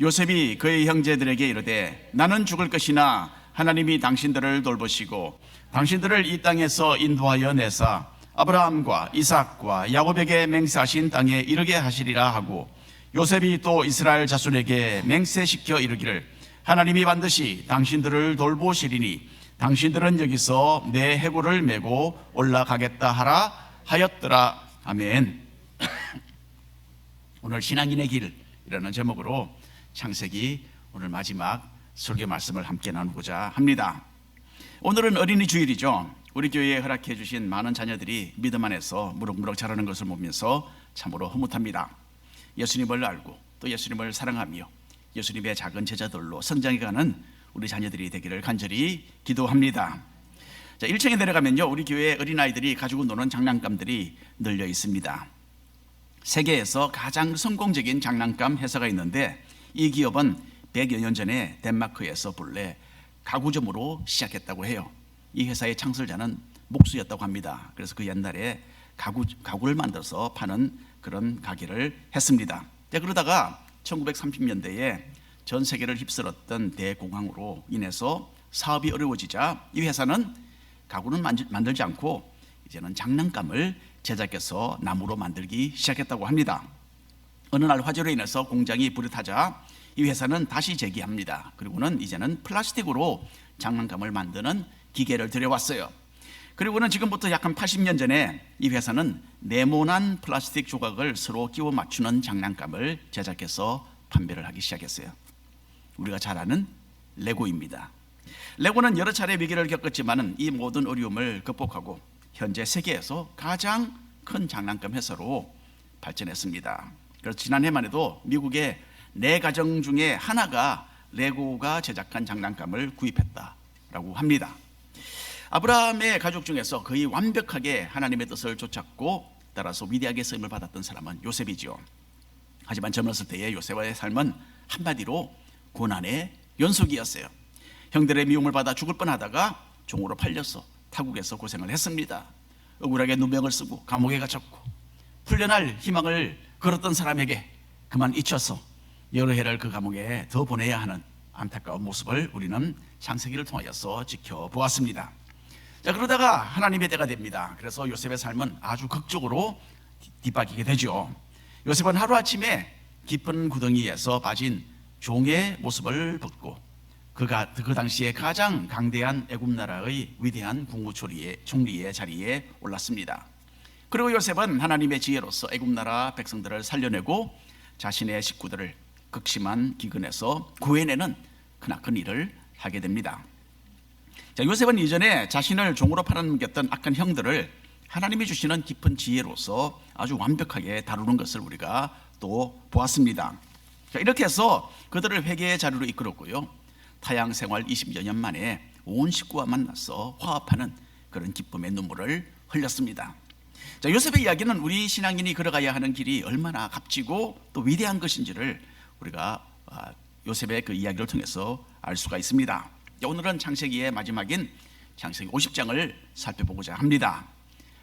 요셉이 그의 형제들에게 이르되 나는 죽을 것이나 하나님이 당신들을 돌보시고 당신들을 이 땅에서 인도하여 내사 아브라함과 이삭과 야곱에게 맹세하신 땅에 이르게 하시리라 하고, 요셉이 또 이스라엘 자손에게 맹세시켜 이르기를 하나님이 반드시 당신들을 돌보시리니 당신들은 여기서 내 해골을 메고 올라가겠다 하라 하였더라. 아멘. 오늘 신앙인의 길이라는 제목으로 창세기 오늘 마지막 설교 말씀을 함께 나누고자 합니다. 오늘은 어린이 주일이죠. 우리 교회에 허락해 주신 많은 자녀들이 믿음 안에서 무럭무럭 자라는 것을 보면서 참으로 흐뭇합니다. 예수님을 알고 또 예수님을 사랑하며 예수님의 작은 제자들로 성장해가는 우리 자녀들이 되기를 간절히 기도합니다. 자, 1층에 내려가면요, 우리 교회 어린아이들이 가지고 노는 장난감들이 널려 있습니다. 세계에서 가장 성공적인 장난감 회사가 있는데, 이 기업은 100여 년 전에 덴마크에서 본래 가구점으로 시작했다고 해요. 이 회사의 창설자는 목수였다고 합니다. 그래서 그 옛날에 가구를 만들어서 파는 그런 가게를 했습니다. 그러다가 1930년대에 전 세계를 휩쓸었던 대공황으로 인해서 사업이 어려워지자 이 회사는 가구는 만들지 않고 이제는 장난감을 제작해서 나무로 만들기 시작했다고 합니다. 어느 날 화재로 인해서 공장이 불에 타자 이 회사는 다시 재기합니다. 그리고는 이제는 플라스틱으로 장난감을 만드는 기계를 들여왔어요. 그리고는 지금부터 약 한 80년 전에 이 회사는 네모난 플라스틱 조각을 서로 끼워 맞추는 장난감을 제작해서 판매를 하기 시작했어요. 우리가 잘 아는 레고입니다. 레고는 여러 차례 위기를 겪었지만 이 모든 어려움을 극복하고 현재 세계에서 가장 큰 장난감 회사로 발전했습니다. 그래서 지난해만 해도 미국의 4가정 중에 하나가 레고가 제작한 장난감을 구입했다라고 합니다. 아브라함의 가족 중에서 거의 완벽하게 하나님의 뜻을 쫓았고 따라서 위대하게 쓰임을 받았던 사람은 요셉이죠. 하지만 젊었을 때의 요셉의 삶은 한마디로 고난의 연속이었어요. 형들의 미움을 받아 죽을 뻔하다가 종으로 팔려서 타국에서 고생을 했습니다. 억울하게 누명을 쓰고 감옥에 갇혔고 풀려날 희망을 걸었던 사람에게 그만 잊혀서 여러 해를 그 감옥에 더 보내야 하는 안타까운 모습을 우리는 창세기를 통하여서 지켜보았습니다. 자, 그러다가 하나님의 때가 됩니다. 그래서 요셉의 삶은 아주 극적으로 뒤바뀌게 되죠. 요셉은 하루아침에 깊은 구덩이에서 빠진 종의 모습을 벗고 그 당시에 가장 강대한 애굽 나라의 위대한 총리의 자리에 올랐습니다. 그리고 요셉은 하나님의 지혜로서 애굽 나라 백성들을 살려내고 자신의 식구들을 극심한 기근에서 구해내는 크나큰 일을 하게 됩니다. 자, 요셉은 이전에 자신을 종으로 팔아넘겼던 악한 형들을 하나님이 주시는 깊은 지혜로서 아주 완벽하게 다루는 것을 우리가 또 보았습니다. 자, 이렇게 해서 그들을 회개의 자리로 이끌었고요, 타양 생활 20여 년 만에 온 식구와 만나서 화합하는 그런 기쁨의 눈물을 흘렸습니다. 자, 요셉의 이야기는 우리 신앙인이 걸어가야 하는 길이 얼마나 값지고 또 위대한 것인지를 우리가 요셉의 그 이야기를 통해서 알 수가 있습니다. 오늘은 창세기의 마지막인 창세기 50장을 살펴보고자 합니다.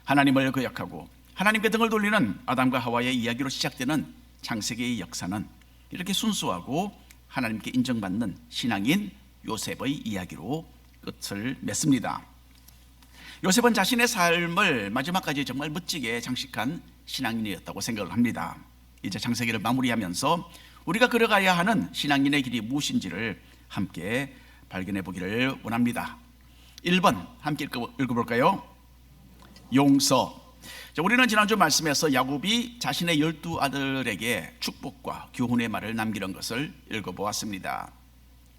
하나님을 거역하고 하나님께 등을 돌리는 아담과 하와의 이야기로 시작되는 창세기의 역사는 이렇게 순수하고 하나님께 인정받는 신앙인 요셉의 이야기로 끝을 맺습니다. 요셉은 자신의 삶을 마지막까지 정말 멋지게 장식한 신앙인이었다고 생각을 합니다. 이제 창세기를 마무리하면서 우리가 걸어가야 하는 신앙인의 길이 무엇인지를 함께 발견해 보기를 원합니다. 1번 함께 읽어볼까요? 용서. 자, 우리는 지난주 말씀에서 야곱이 자신의 12아들에게 축복과 교훈의 말을 남기는 것을 읽어보았습니다.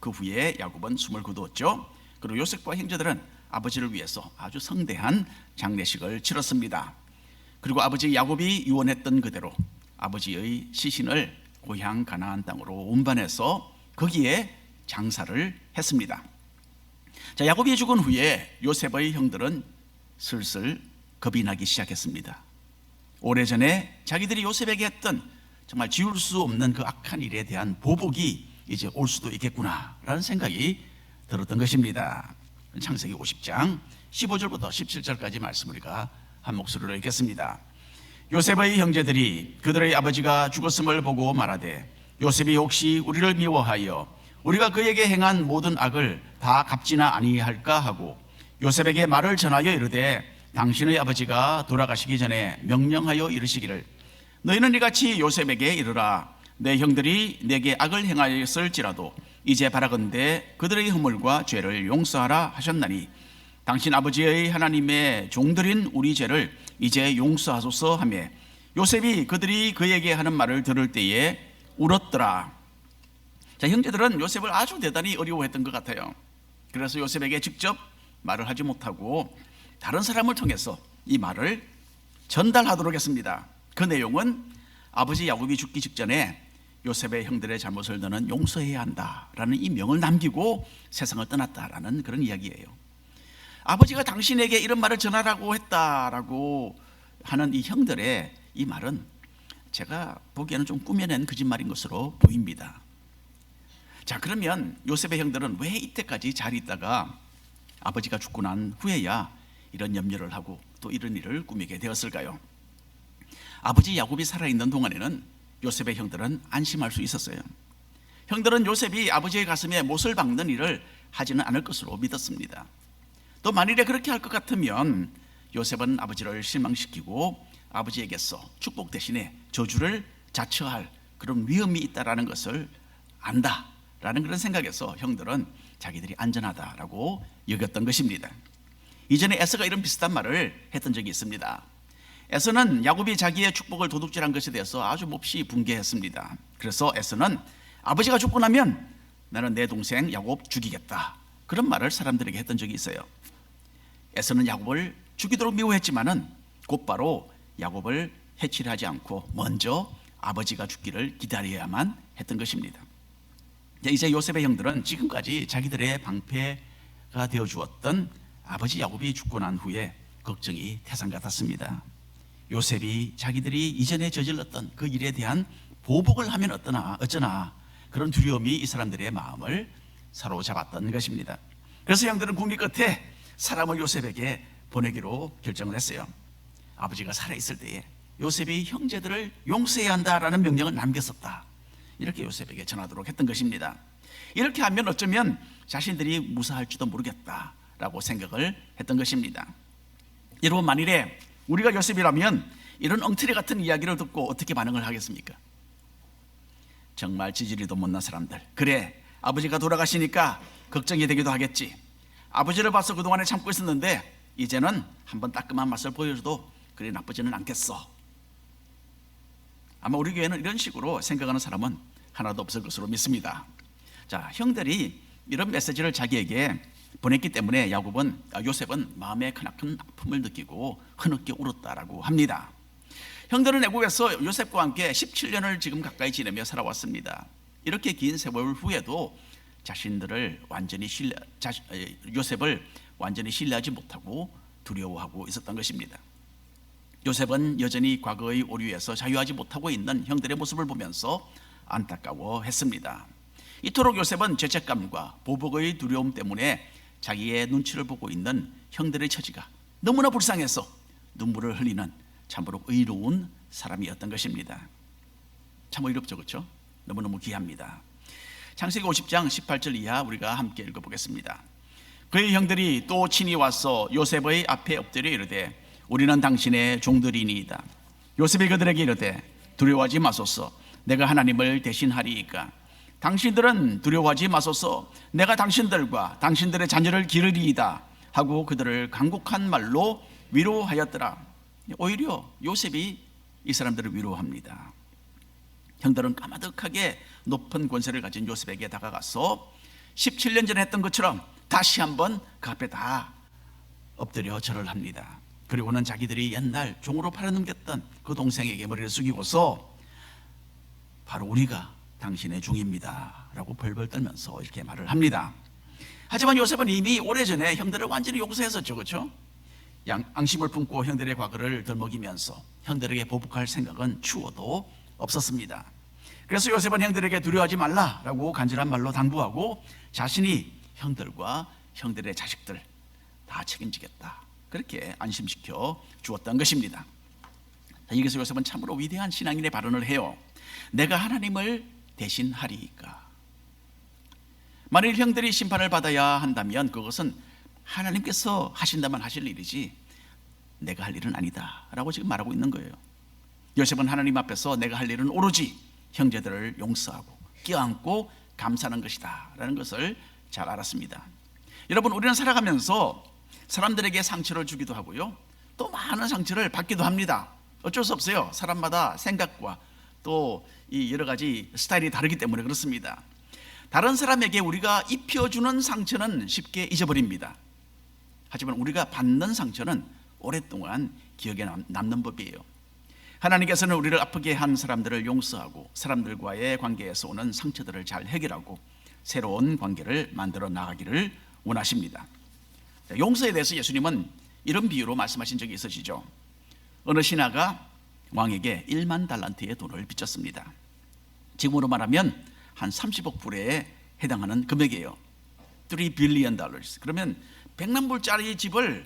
그 후에 야곱은 숨을 거두었죠. 그리고 요셉과 형제들은 아버지를 위해서 아주 성대한 장례식을 치렀습니다. 그리고 아버지 야곱이 유언했던 그대로 아버지의 시신을 고향 가나안 땅으로 운반해서 거기에 장사를 했습니다. 자, 야곱이 죽은 후에 요셉의 형들은 슬슬 겁이 나기 시작했습니다. 오래전에 자기들이 요셉에게 했던 정말 지울 수 없는 그 악한 일에 대한 보복이 이제 올 수도 있겠구나라는 생각이 들었던 것입니다. 창세기 50장 15절부터 17절까지 말씀 우리가 한 목소리로 읽겠습니다. 요셉의 형제들이 그들의 아버지가 죽었음을 보고 말하되 요셉이 혹시 우리를 미워하여 우리가 그에게 행한 모든 악을 다 갚지나 아니할까 하고 요셉에게 말을 전하여 이르되 당신의 아버지가 돌아가시기 전에 명령하여 이르시기를 너희는 이같이 요셉에게 이르라 내 형들이 내게 악을 행하였을지라도 이제 바라건대 그들의 허물과 죄를 용서하라 하셨나니 당신 아버지의 하나님의 종들인 우리 죄를 이제 용서하소서 하며 요셉이 그들이 그에게 하는 말을 들을 때에 울었더라. 자, 형제들은 요셉을 아주 대단히 어려워했던 것 같아요. 그래서 요셉에게 직접 말을 하지 못하고 다른 사람을 통해서 이 말을 전달하도록 했습니다. 그 내용은 아버지 야곱이 죽기 직전에 요셉의 형들의 잘못을 너는 용서해야 한다라는 이 명을 남기고 세상을 떠났다라는 그런 이야기예요. 아버지가 당신에게 이런 말을 전하라고 했다라고 하는 이 형들의 이 말은 제가 보기에는 좀 꾸며낸 거짓말인 것으로 보입니다. 자, 그러면 요셉의 형들은 왜 이때까지 잘 있다가 아버지가 죽고 난 후에야 이런 염려를 하고 또 이런 일을 꾸미게 되었을까요? 아버지 야곱이 살아있는 동안에는 요셉의 형들은 안심할 수 있었어요. 형들은 요셉이 아버지의 가슴에 못을 박는 일을 하지는 않을 것으로 믿었습니다. 또 만일에 그렇게 할 것 같으면 요셉은 아버지를 실망시키고 아버지에게서 축복 대신에 저주를 자처할 그런 위험이 있다라는 것을 안다라는 그런 생각에서 형들은 자기들이 안전하다라고 여겼던 것입니다. 이전에 에서가 이런 비슷한 말을 했던 적이 있습니다. 에서는 야곱이 자기의 축복을 도둑질한 것에 대해서 아주 몹시 분개했습니다. 그래서 에서는 아버지가 죽고 나면 나는 내 동생 야곱 죽이겠다, 그런 말을 사람들에게 했던 적이 있어요. 에서는 야곱을 죽이도록 미워했지만은 곧바로 야곱을 해치려 하지 않고 먼저 아버지가 죽기를 기다려야만 했던 것입니다. 이제 요셉의 형들은 지금까지 자기들의 방패가 되어 주었던 아버지 야곱이 죽고 난 후에 걱정이 태산 같았습니다. 요셉이 자기들이 이전에 저질렀던 그 일에 대한 보복을 하면 어쩌나 그런 두려움이 이 사람들의 마음을 사로잡았던 것입니다. 그래서 형들은 궁리 끝에 사람을 요셉에게 보내기로 결정을 했어요. 아버지가 살아있을 때에 요셉이 형제들을 용서해야 한다라는 명령을 남겼었다, 이렇게 요셉에게 전하도록 했던 것입니다. 이렇게 하면 어쩌면 자신들이 무사할지도 모르겠다라고 생각을 했던 것입니다. 여러분, 만일에 우리가 요셉이라면 이런 엉터리 같은 이야기를 듣고 어떻게 반응을 하겠습니까? 정말 지지리도 못난 사람들, 그래 아버지가 돌아가시니까 걱정이 되기도 하겠지, 아버지를 봐서 그동안에 참고 있었는데 이제는 한번 따끔한 맛을 보여줘도 그리 나쁘지는 않겠어. 아마 우리 교회는 이런 식으로 생각하는 사람은 하나도 없을 것으로 믿습니다. 자, 형들이 이런 메시지를 자기에게 보냈기 때문에 요셉은 마음에 크나큰 아픔을 느끼고 흐느껴 울었다라고 합니다. 형들은 애국에서 요셉과 함께 17년을 지금 가까이 지내며 살아왔습니다. 이렇게 긴 세월 후에도 요셉을 완전히 신뢰하지 못하고 두려워하고 있었던 것입니다. 요셉은 여전히 과거의 오류에서 자유하지 못하고 있는 형들의 모습을 보면서 안타까워했습니다. 이토록 요셉은 죄책감과 보복의 두려움 때문에 자기의 눈치를 보고 있는 형들의 처지가 너무나 불쌍해서 눈물을 흘리는 참으로 의로운 사람이었던 것입니다. 참 의롭죠, 그렇죠? 너무너무 귀합니다. 창세기 50장 18절 이하 우리가 함께 읽어보겠습니다. 그의 형들이 또 친히 와서 요셉의 앞에 엎드려 이르되 우리는 당신의 종들이니이다. 요셉이 그들에게 이르되 두려워하지 마소서, 내가 하나님을 대신하리이까. 당신들은 두려워하지 마소서, 내가 당신들과 당신들의 자녀를 기르리이다 하고 그들을 간곡한 말로 위로하였더라. 오히려 요셉이 이 사람들을 위로합니다. 형들은 까마득하게 높은 권세를 가진 요셉에게 다가가서 17년 전에 했던 것처럼 다시 한번 그 앞에 다 엎드려 절을 합니다. 그리고는 자기들이 옛날 종으로 팔아넘겼던 그 동생에게 머리를 숙이고서 바로 우리가 당신의 종입니다 라고 벌벌 떨면서 이렇게 말을 합니다. 하지만 요셉은 이미 오래전에 형들을 완전히 용서했었죠, 그렇죠? 앙심을 품고 형들의 과거를 덜먹이면서 형들에게 보복할 생각은 추워도 없었습니다. 그래서 요셉은 형들에게 두려워하지 말라라고 간절한 말로 당부하고 자신이 형들과 형들의 자식들 다 책임지겠다, 그렇게 안심시켜 주었던 것입니다. 여기서 요셉은 참으로 위대한 신앙인의 발언을 해요. 내가 하나님을 대신하리이까? 만일 형들이 심판을 받아야 한다면 그것은 하나님께서 하신다면 하실 일이지 내가 할 일은 아니다 라고 지금 말하고 있는 거예요. 요셉은 하나님 앞에서 내가 할 일은 오로지 형제들을 용서하고 껴안고 감사하는 것이다 라는 것을 잘 알았습니다. 여러분, 우리는 살아가면서 사람들에게 상처를 주기도 하고요, 또 많은 상처를 받기도 합니다. 어쩔 수 없어요. 사람마다 생각과 또 이 여러 가지 스타일이 다르기 때문에 그렇습니다. 다른 사람에게 우리가 입혀주는 상처는 쉽게 잊어버립니다. 하지만 우리가 받는 상처는 오랫동안 기억에 남는 법이에요. 하나님께서는 우리를 아프게 한 사람들을 용서하고 사람들과의 관계에서 오는 상처들을 잘 해결하고 새로운 관계를 만들어 나가기를 원하십니다. 용서에 대해서 예수님은 이런 비유로 말씀하신 적이 있으시죠. 어느 신하가 왕에게 1만 달란트의 돈을 빚졌습니다. 지금으로 말하면 한 30억 불에 해당하는 금액이에요. 3 billion dollars. 그러면 100만 불짜리 집을,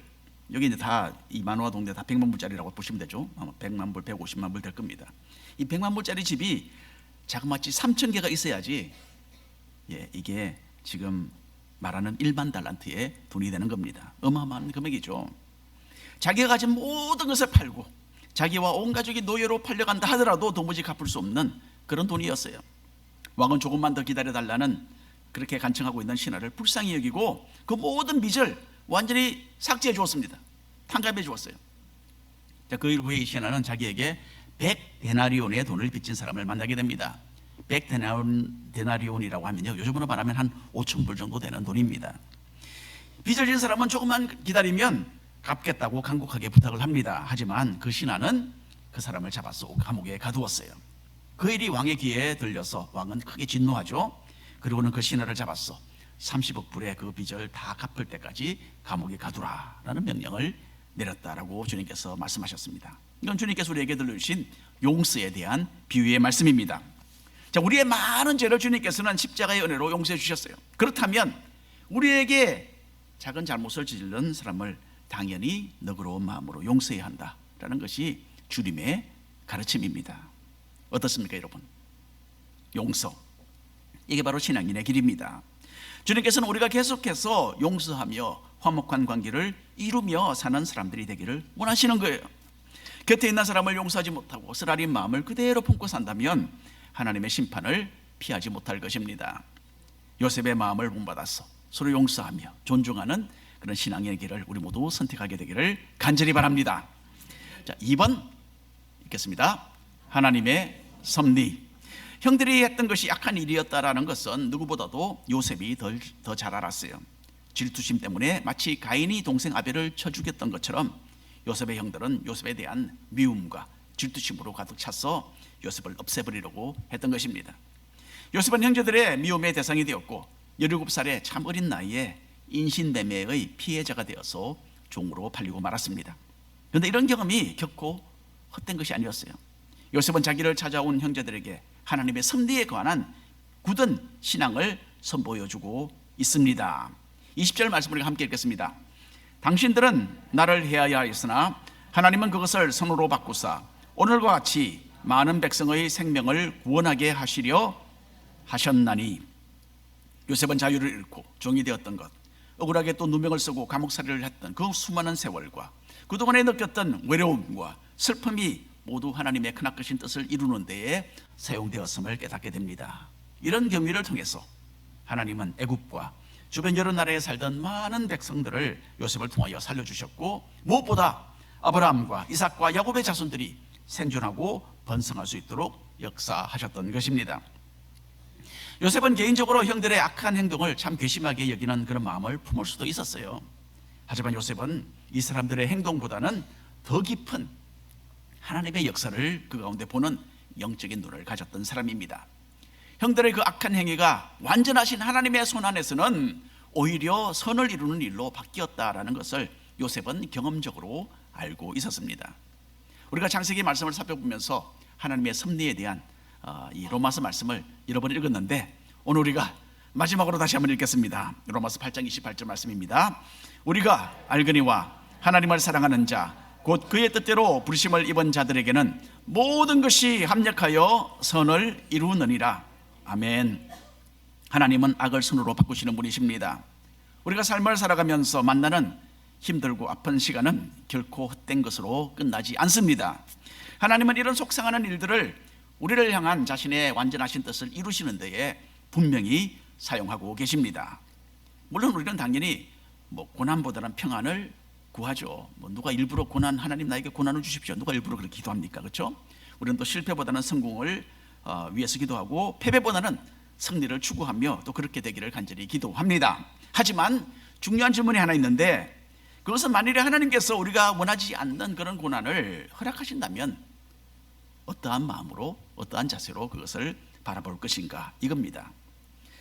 여기 이제 다 이 만화 동네 다 100만 불짜리라고 보시면 되죠. 아마 100만 불, 150만 불 될 겁니다. 이 100만 불짜리 집이 자그마치 3,000개가 있어야지 이게 지금 말하는 1만 달란트의 돈이 되는 겁니다. 어마어마한 금액이죠. 자기가 가진 모든 것을 팔고 자기와 온 가족이 노예로 팔려간다 하더라도 도무지 갚을 수 없는 그런 돈이었어요. 왕은 조금만 더 기다려달라는 그렇게 간청하고 있는 신하를 불쌍히 여기고 그 모든 빚을 완전히 삭제해 주었습니다. 탕감해 주었어요. 그 후에 이 신하는 자기에게 100데나리온의 돈을 빚진 사람을 만나게 됩니다. 100데나리온이라고 하면요, 요즘으로 말하면 한 5,000불 정도 되는 돈입니다. 빚을 진 사람은 조금만 기다리면 갚겠다고 간곡하게 부탁을 합니다. 하지만 그 신하는 그 사람을 잡아서 감옥에 가두었어요. 그 일이 왕의 귀에 들려서 왕은 크게 진노하죠. 그리고는 그 신하를 잡았어 30억 불의 그 빚을 다 갚을 때까지 감옥에 가두라라는 명령을 내렸다라고 주님께서 말씀하셨습니다. 이건 주님께서 우리에게 들려주신 용서에 대한 비유의 말씀입니다. 자, 우리의 많은 죄를 주님께서는 십자가의 은혜로 용서해 주셨어요. 그렇다면 우리에게 작은 잘못을 저지른 사람을 당연히 너그러운 마음으로 용서해야 한다라는 것이 주님의 가르침입니다. 어떻습니까, 여러분? 용서, 이게 바로 신앙인의 길입니다. 주님께서는 우리가 계속해서 용서하며 화목한 관계를 이루며 사는 사람들이 되기를 원하시는 거예요. 곁에 있는 사람을 용서하지 못하고 쓰라린 마음을 그대로 품고 산다면 하나님의 심판을 피하지 못할 것입니다. 요셉의 마음을 본받아서 서로 용서하며 존중하는 그런 신앙의 길을 우리 모두 선택하게 되기를 간절히 바랍니다. 자, 2번 읽겠습니다. 하나님의 섭리. 형들이 했던 것이 악한 일이었다라는 것은 누구보다도 요셉이 더 잘 알았어요. 질투심 때문에 마치 가인이 동생 아벨을 쳐 죽였던 것처럼 요셉의 형들은 요셉에 대한 미움과 질투심으로 가득 차서 요셉을 없애버리려고 했던 것입니다. 요셉은 형제들의 미움의 대상이 되었고 17살의 참 어린 나이에 인신매매의 피해자가 되어서 종으로 팔리고 말았습니다. 그런데 이런 경험이 결코 헛된 것이 아니었어요. 요셉은 자기를 찾아온 형제들에게 하나님의 섭리에 관한 굳은 신앙을 선보여주고 있습니다. 20절 말씀을 함께 읽겠습니다. 당신들은 나를 해하여 하였으나 하나님은 그것을 선으로 바꾸사 오늘과 같이 많은 백성의 생명을 구원하게 하시려 하셨나니. 요셉은 자유를 잃고 종이 되었던 것, 억울하게 또 누명을 쓰고 감옥살이를 했던 그 수많은 세월과 그동안에 느꼈던 외로움과 슬픔이 모두 하나님의 크나크신 뜻을 이루는 데에 사용되었음을 깨닫게 됩니다. 이런 경위를 통해서 하나님은 애굽과 주변 여러 나라에 살던 많은 백성들을 요셉을 통하여 살려주셨고, 무엇보다 아브라함과 이삭과 야곱의 자손들이 생존하고 번성할 수 있도록 역사하셨던 것입니다. 요셉은 개인적으로 형들의 악한 행동을 참 괘씸하게 여기는 그런 마음을 품을 수도 있었어요. 하지만 요셉은 이 사람들의 행동보다는 더 깊은 하나님의 역사를 그 가운데 보는 영적인 눈을 가졌던 사람입니다. 형들의 그 악한 행위가 완전하신 하나님의 손 안에서는 오히려 선을 이루는 일로 바뀌었다라는 것을 요셉은 경험적으로 알고 있었습니다. 우리가 창세기 말씀을 살펴보면서 하나님의 섭리에 대한 이 로마서 말씀을 여러 번 읽었는데 오늘 우리가 마지막으로 다시 한번 읽겠습니다. 로마서 8장 28절 말씀입니다. 우리가 알거니와 하나님을 사랑하는 자 곧 그의 뜻대로 부르심을 입은 자들에게는 모든 것이 합력하여 선을 이루느니라. 아멘. 하나님은 악을 선으로 바꾸시는 분이십니다. 우리가 삶을 살아가면서 만나는 힘들고 아픈 시간은 결코 헛된 것으로 끝나지 않습니다. 하나님은 이런 속상하는 일들을 우리를 향한 자신의 완전하신 뜻을 이루시는 데에 분명히 사용하고 계십니다. 물론 우리는 당연히 고난보다는 평안을 구하죠. 누가 일부러 고난, 하나님 나에게 고난을 주십시오, 누가 일부러 그렇게 기도합니까? 그렇죠? 우리는 또 실패보다는 성공을 위해서 기도하고 패배보다는 승리를 추구하며 또 그렇게 되기를 간절히 기도합니다. 하지만 중요한 질문이 하나 있는데, 그것은 만일에 하나님께서 우리가 원하지 않는 그런 고난을 허락하신다면 어떠한 마음으로, 어떠한 자세로 그것을 바라볼 것인가, 이겁니다.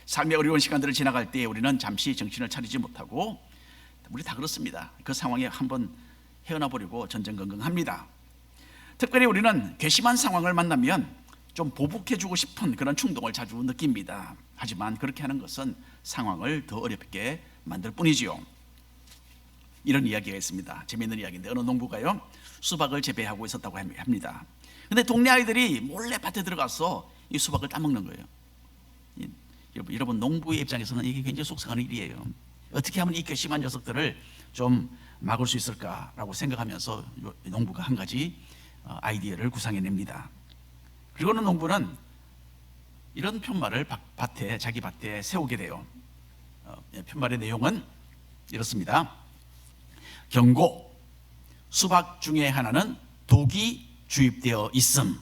삶의 어려운 시간들을 지나갈 때 우리는 잠시 정신을 차리지 못하고, 우리 다 그렇습니다. 그 상황에 한번 헤어나 버리고 전전긍긍합니다. 특별히 우리는 괘씸한 상황을 만나면 좀 보복해주고 싶은 그런 충동을 자주 느낍니다. 하지만 그렇게 하는 것은 상황을 더 어렵게 만들 뿐이지요. 이런 이야기가 있습니다. 재미있는 이야기인데, 어느 농부가요 수박을 재배하고 있었다고 합니다. 근데 동네 아이들이 몰래 밭에 들어가서 이 수박을 따먹는 거예요. 여러분, 농부의 입장에서는 이게 굉장히 속상한 일이에요. 어떻게 하면 이 괘씸한 녀석들을 좀 막을 수 있을까라고 생각하면서 농부가 한 가지 아이디어를 구상해냅니다. 그리고는 농부는 이런 편말을 자기 밭에 세우게 돼요. 편말의 내용은 이렇습니다. 경고, 수박 중에 하나는 독이 주입되어 있음.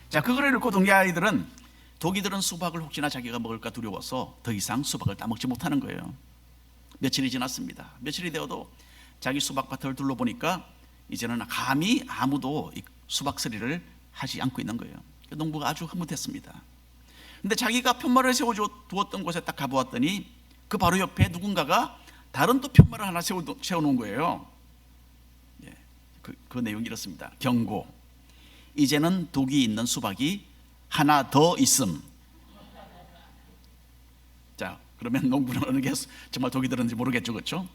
자, 그거를 읽고 동네 아이들은 독이 들은 수박을 혹시나 자기가 먹을까 두려워서 더 이상 수박을 따먹지 못하는 거예요. 며칠이 지났습니다. 며칠이 되어도 자기 수박밭을 둘러보니까 이제는 감히 아무도 수박 서리를 하지 않고 있는 거예요. 농부가 아주 흐뭇했습니다. 근데 자기가 편말을 세워두었던 곳에 딱 가보았더니 그 바로 옆에 누군가가 다른 또 편말을 하나 세워놓은 거예요. 그 내용이 이렇습니다. 경고, 이제는 독이 있는 수박이 하나 더 있음. 자, 그러면 농부는 어느 게 정말 독이 들었는지 모르겠죠, 그렇죠?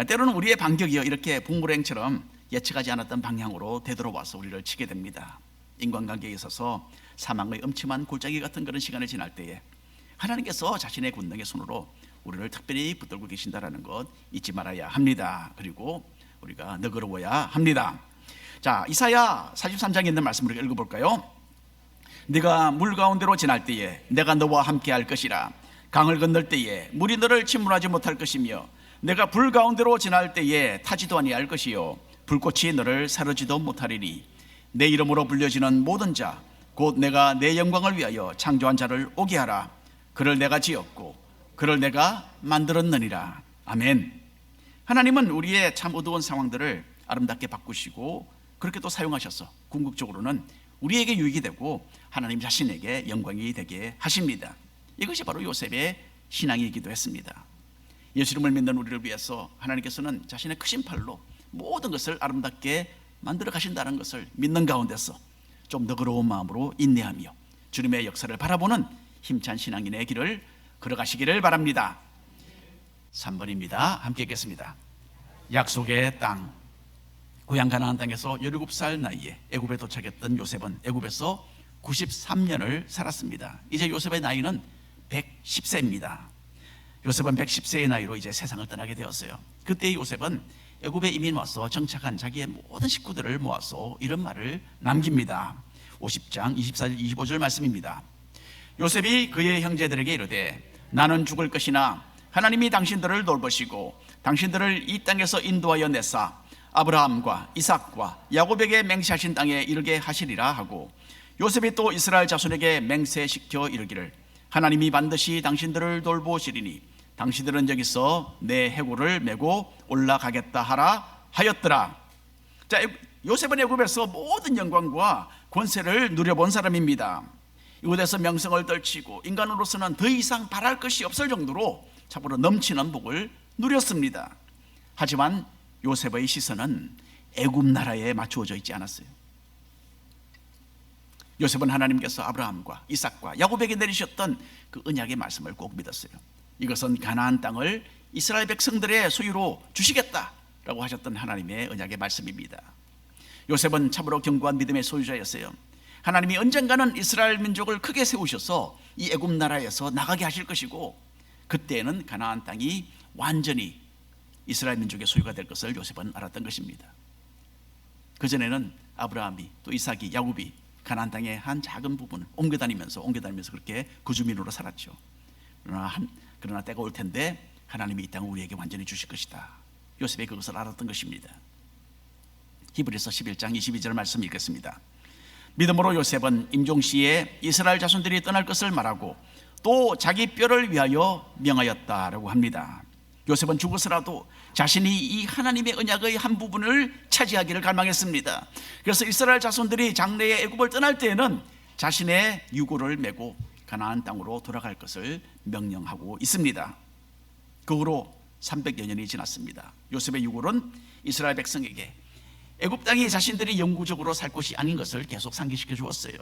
때로는 우리의 반격이요, 이렇게 북물행처럼 예측하지 않았던 방향으로 되돌아와서 우리를 치게 됩니다. 인간관계에 있어서 사망의 음침한 골짜기 같은 그런 시간을 지날 때에 하나님께서 자신의 권능의 손으로 우리를 특별히 붙들고 계신다라는 것 잊지 말아야 합니다. 그리고 우리가 너그러워야 합니다. 자, 이사야 43장에 있는 말씀을 읽어볼까요? 네가 물 가운데로 지날 때에 내가 너와 함께 할 것이라. 강을 건널 때에 물이 너를 침몰하지 못할 것이며 내가 불 가운데로 지날 때에 타지도 아니할 것이요 불꽃이 너를 사르지도 못하리니 내 이름으로 불려지는 모든 자 곧 내가 내 영광을 위하여 창조한 자를 오게 하라. 그를 내가 지었고 그를 내가 만들었느니라. 아멘. 하나님은 우리의 참 어두운 상황들을 아름답게 바꾸시고 그렇게 또 사용하셔서 궁극적으로는 우리에게 유익이 되고 하나님 자신에게 영광이 되게 하십니다. 이것이 바로 요셉의 신앙이기도 했습니다. 예수 이름을 믿는 우리를 위해서 하나님께서는 자신의 크신 팔로 모든 것을 아름답게 만들어 가신다는 것을 믿는 가운데서 좀 너그러운 마음으로 인내하며 주님의 역사를 바라보는 힘찬 신앙인의 길을 걸어가시기를 바랍니다. 3번입니다. 함께 읽겠습니다. 약속의 땅. 고향 가나안 땅에서 17살 나이에 애굽에 도착했던 요셉은 애굽에서 93년을 살았습니다. 이제 요셉의 나이는 110세입니다. 요셉은 110세의 나이로 이제 세상을 떠나게 되었어요. 그때 요셉은 애굽에 이민 와서 정착한 자기의 모든 식구들을 모아서 이런 말을 남깁니다. 50장 24절 25절 말씀입니다. 요셉이 그의 형제들에게 이르되 나는 죽을 것이나 하나님이 당신들을 돌보시고 당신들을 이 땅에서 인도하여 내사 아브라함과 이삭과 야곱에게 맹세하신 땅에 이르게 하시리라 하고, 요셉이 또 이스라엘 자손에게 맹세시켜 이르기를 하나님이 반드시 당신들을 돌보시리니 당신들은 여기서 내 해골을 메고 올라가겠다 하라 하였더라. 자, 요셉은 애굽에서 모든 영광과 권세를 누려본 사람입니다. 이곳에서 명성을 떨치고 인간으로서는 더 이상 바랄 것이 없을 정도로 참으로 넘치는 복을 누렸습니다. 하지만 요셉의 시선은 애굽 나라에 맞추어져 있지 않았어요. 요셉은 하나님께서 아브라함과 이삭과 야곱에게 내리셨던 그 언약의 말씀을 꼭 믿었어요. 이것은 가나안 땅을 이스라엘 백성들의 소유로 주시겠다라고 하셨던 하나님의 언약의 말씀입니다. 요셉은 참으로 견고한 믿음의 소유자였어요. 하나님이 언젠가는 이스라엘 민족을 크게 세우셔서 이 애굽 나라에서 나가게 하실 것이고, 그때는 가나안 땅이 완전히 이스라엘 민족의 소유가 될 것을 요셉은 알았던 것입니다. 그전에는 아브라함이 또 이삭이 야곱이 가나안 땅의 한 작은 부분을 옮겨다니면서 그렇게 구주민으로 살았죠. 그러나 때가 올 텐데 하나님이 이 땅을 우리에게 완전히 주실 것이다. 요셉이 그것을 알았던 것입니다. 히브리서 11장 22절 말씀 읽겠습니다. 믿음으로 요셉은 임종시에 이스라엘 자손들이 떠날 것을 말하고 또 자기 뼈를 위하여 명하였다라고 합니다. 요셉은 죽어서라도 자신이 이 하나님의 언약의 한 부분을 차지하기를 갈망했습니다. 그래서 이스라엘 자손들이 장래에 애굽을 떠날 때에는 자신의 유고를 메고 가나안 땅으로 돌아갈 것을 명령하고 있습니다. 그 후로 300여 년이 지났습니다. 요셉의 유골은 이스라엘 백성에게 애굽 땅이 자신들이 영구적으로 살 곳이 아닌 것을 계속 상기시켜 주었어요.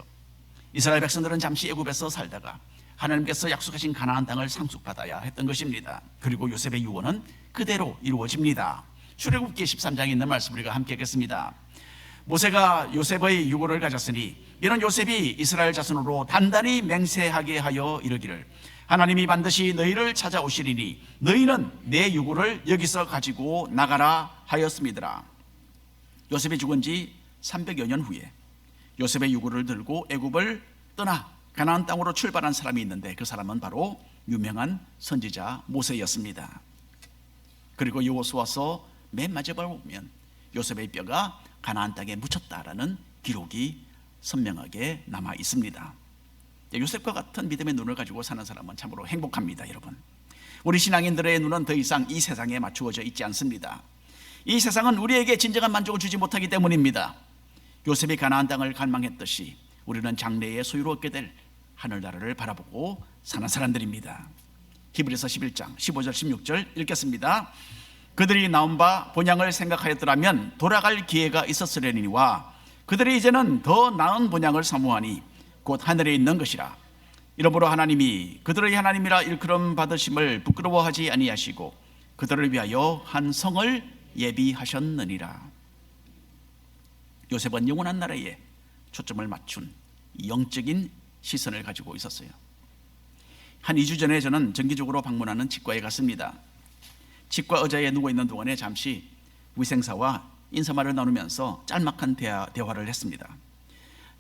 이스라엘 백성들은 잠시 애굽에서 살다가 하나님께서 약속하신 가나안 땅을 상속받아야 했던 것입니다. 그리고 요셉의 유언은 그대로 이루어집니다. 출애굽기 13장에 있는 말씀 우리가 함께 읽겠습니다. 모세가 요셉의 유고를 가졌으니 이는 요셉이 이스라엘 자손으로 단단히 맹세하게 하여 이르기를 하나님이 반드시 너희를 찾아오시리니 너희는 내 유고를 여기서 가지고 나가라 하였음이더라. 요셉이 죽은 지 300여 년 후에 요셉의 유고를 들고 애굽을 떠나 가나안 땅으로 출발한 사람이 있는데 그 사람은 바로 유명한 선지자 모세였습니다. 그리고 여호수아서 맨 마지막에 보면 요셉의 뼈가 가나안 땅에 묻혔다라는 기록이 선명하게 남아 있습니다. 요셉과 같은 믿음의 눈을 가지고 사는 사람은 참으로 행복합니다. 여러분, 우리 신앙인들의 눈은 더 이상 이 세상에 맞추어져 있지 않습니다. 이 세상은 우리에게 진정한 만족을 주지 못하기 때문입니다. 요셉이 가나안 땅을 갈망했듯이 우리는 장래에 소유로 얻게 될 하늘나라를 바라보고 사는 사람들입니다. 히브리서 11장 15절 16절 읽겠습니다. 그들이 나온 바 본향을 생각하였더라면 돌아갈 기회가 있었으려니와 그들이 이제는 더 나은 본향을 사모하니 곧 하늘에 있는 것이라. 이러므로 하나님이 그들의 하나님이라 일컬음 받으심을 부끄러워하지 아니하시고 그들을 위하여 한 성을 예비하셨느니라. 요셉은 영원한 나라에 초점을 맞춘 영적인 시선을 가지고 있었어요. 한 2주 전에 저는 정기적으로 방문하는 치과에 갔습니다. 치과 의자에 누워있는 동안에 잠시 위생사와 인사말을 나누면서 짤막한 대화를 했습니다.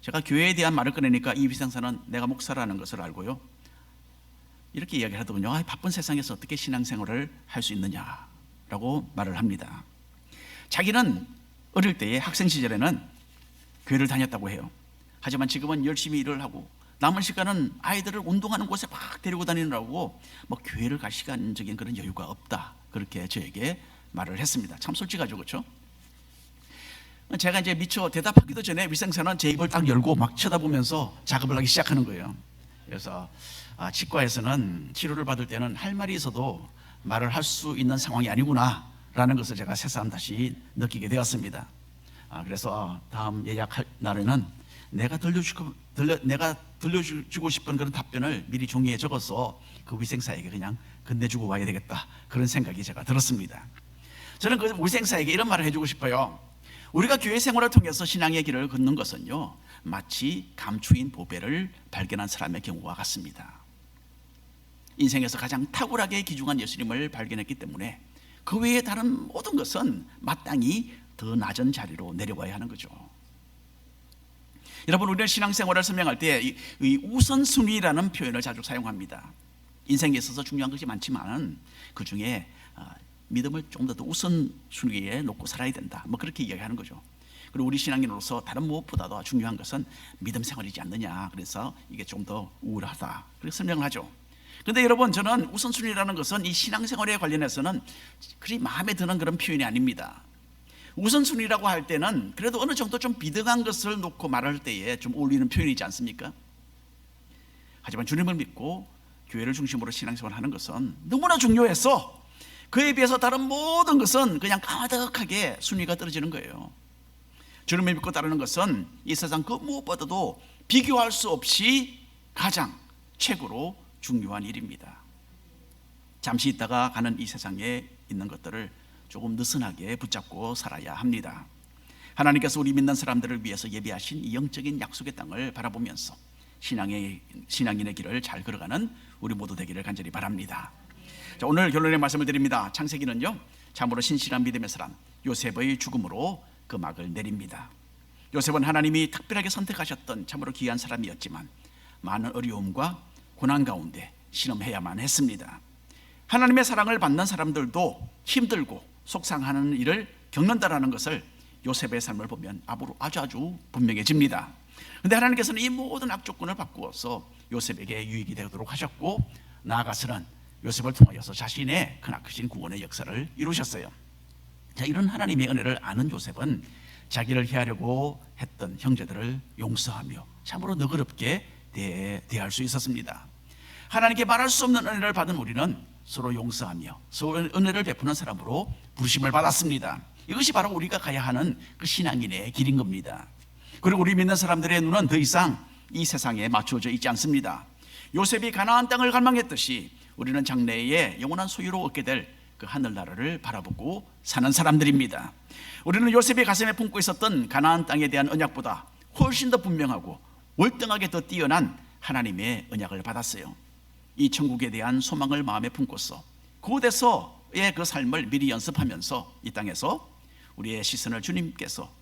제가 교회에 대한 말을 꺼내니까 이 위생사는 내가 목사라는 것을 알고요, 이렇게 이야기를 하더군요. 바쁜 세상에서 어떻게 신앙생활을 할 수 있느냐라고 말을 합니다. 자기는 어릴 때에 학생 시절에는 교회를 다녔다고 해요. 하지만 지금은 열심히 일을 하고 남은 시간은 아이들을 운동하는 곳에 막 데리고 다니느라고 교회를 갈 시간적인 그런 여유가 없다, 그렇게 저에게 말을 했습니다. 참 솔직하죠, 그렇죠? 제가 이제 미처 대답하기도 전에 위생사는 제 입을 딱 열고 막 쳐다보면서 작업을 하기 시작하는 거예요. 그래서 치과에서는 치료를 받을 때는 할 말이 있어도 말을 할 수 있는 상황이 아니구나 라는 것을 제가 새삼 다시 느끼게 되었습니다. 그래서 다음 예약할 날에는 내가 들려주고 싶은 그런 답변을 미리 종이에 적어서 그 위생사에게 그냥 건네주고 와야 되겠다, 그런 생각이 제가 들었습니다. 저는 그 위생사에게 이런 말을 해주고 싶어요. 우리가 교회 생활을 통해서 신앙의 길을 걷는 것은요, 마치 감추인 보배를 발견한 사람의 경우와 같습니다. 인생에서 가장 탁월하게 귀중한 예수님을 발견했기 때문에 그 외에 다른 모든 것은 마땅히 더 낮은 자리로 내려와야 하는 거죠. 여러분, 우리는 신앙생활을 설명할 때 이 우선순위라는 표현을 자주 사용합니다. 인생에 있어서 중요한 것이 많지만 그 중에 믿음을 조금 더 우선순위에 놓고 살아야 된다, 그렇게 이야기하는 거죠. 그리고 우리 신앙인으로서 다른 무엇보다도 중요한 것은 믿음 생활이지 않느냐, 그래서 이게 좀 더 우월하다, 그렇게 설명을 하죠. 그런데 여러분, 저는 우선순위라는 것은 이 신앙생활에 관련해서는 그리 마음에 드는 그런 표현이 아닙니다. 우선순위라고 할 때는 그래도 어느 정도 좀 비등한 것을 놓고 말할 때에 좀 어울리는 표현이지 않습니까? 하지만 주님을 믿고 교회를 중심으로 신앙생활을 하는 것은 너무나 중요해서 그에 비해서 다른 모든 것은 그냥 까마득하게 순위가 떨어지는 거예요. 주님을 믿고 따르는 것은 이 세상 그 무엇보다도 비교할 수 없이 가장 최고로 중요한 일입니다. 잠시 있다가 가는 이 세상에 있는 것들을 조금 느슨하게 붙잡고 살아야 합니다. 하나님께서 우리 믿는 사람들을 위해서 예비하신 이 영적인 약속의 땅을 바라보면서 신앙인의 길을 잘 걸어가는 우리 모두 되기를 간절히 바랍니다. 자, 오늘 결론의 말씀을 드립니다. 창세기는요, 참으로 신실한 믿음의 사람 요셉의 죽음으로 그 막을 내립니다. 요셉은 하나님이 특별하게 선택하셨던 참으로 귀한 사람이었지만 많은 어려움과 고난 가운데 신음해야만 했습니다. 하나님의 사랑을 받는 사람들도 힘들고 속상하는 일을 겪는다라는 것을 요셉의 삶을 보면 아주 분명해집니다. 그런데 하나님께서는 이 모든 악조건을 바꾸어서 요셉에게 유익이 되도록 하셨고, 나아가서는 요셉을 통하여서 자신의 크나크신 구원의 역사를 이루셨어요. 자, 이런 하나님의 은혜를 아는 요셉은 자기를 해하려고 했던 형제들을 용서하며 참으로 너그럽게 대할 수 있었습니다. 하나님께 말할 수 없는 은혜를 받은 우리는 서로 용서하며 서로 은혜를 베푸는 사람으로 부르심을 받았습니다. 이것이 바로 우리가 가야 하는 그 신앙인의 길인 겁니다. 그리고 우리 믿는 사람들의 눈은 더 이상 이 세상에 맞추어져 있지 않습니다. 요셉이 가나안 땅을 갈망했듯이 우리는 장래에 영원한 소유로 얻게 될 그 하늘나라를 바라보고 사는 사람들입니다. 우리는 요셉이 가슴에 품고 있었던 가나안 땅에 대한 언약보다 훨씬 더 분명하고 월등하게 더 뛰어난 하나님의 언약을 받았어요. 이 천국에 대한 소망을 마음에 품고서 그곳에서의 그 삶을 미리 연습하면서 이 땅에서 우리의 시선을 주님께서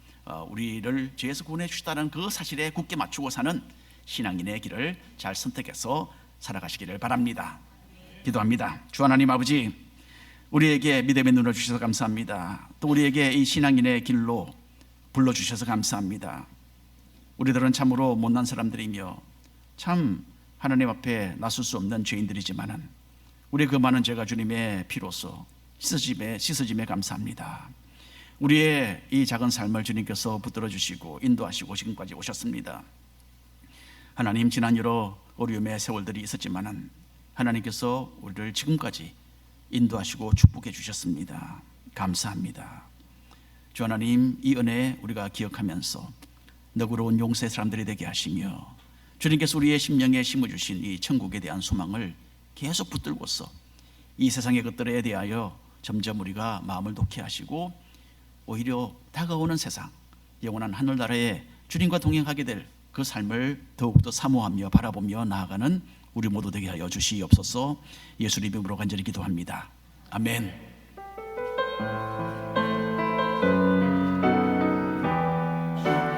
우리를 죄에서 구원해 주시다는 그 사실에 굳게 맞추고 사는 신앙인의 길을 잘 선택해서 살아가시기를 바랍니다. 기도합니다. 주 하나님 아버지, 우리에게 믿음의 눈을 주셔서 감사합니다. 또 우리에게 이 신앙인의 길로 불러주셔서 감사합니다. 우리들은 참으로 못난 사람들이며 참 하나님 앞에 나설 수 없는 죄인들이지만은 우리의 그 많은 죄가 주님의 피로써 씻어짐에 감사합니다. 우리의 이 작은 삶을 주님께서 붙들어 주시고 인도하시고 지금까지 오셨습니다. 하나님, 지난 여러 어려움의 세월들이 있었지만은 하나님께서 우리를 지금까지 인도하시고 축복해 주셨습니다. 감사합니다. 주 하나님, 이 은혜 우리가 기억하면서 너그러운 용서의 사람들이 되게 하시며 주님께서 우리의 심령에 심어주신 이 천국에 대한 소망을 계속 붙들고서 이 세상의 것들에 대하여 점점 우리가 마음을 놓게 하시고 오히려 다가오는 세상, 영원한 하늘나라에 주님과 동행하게 될 그 삶을 더욱더 사모하며 바라보며 나아가는 우리 모두 되게 하여 주시옵소서. 예수님 이름으로 간절히 기도합니다. 아멘.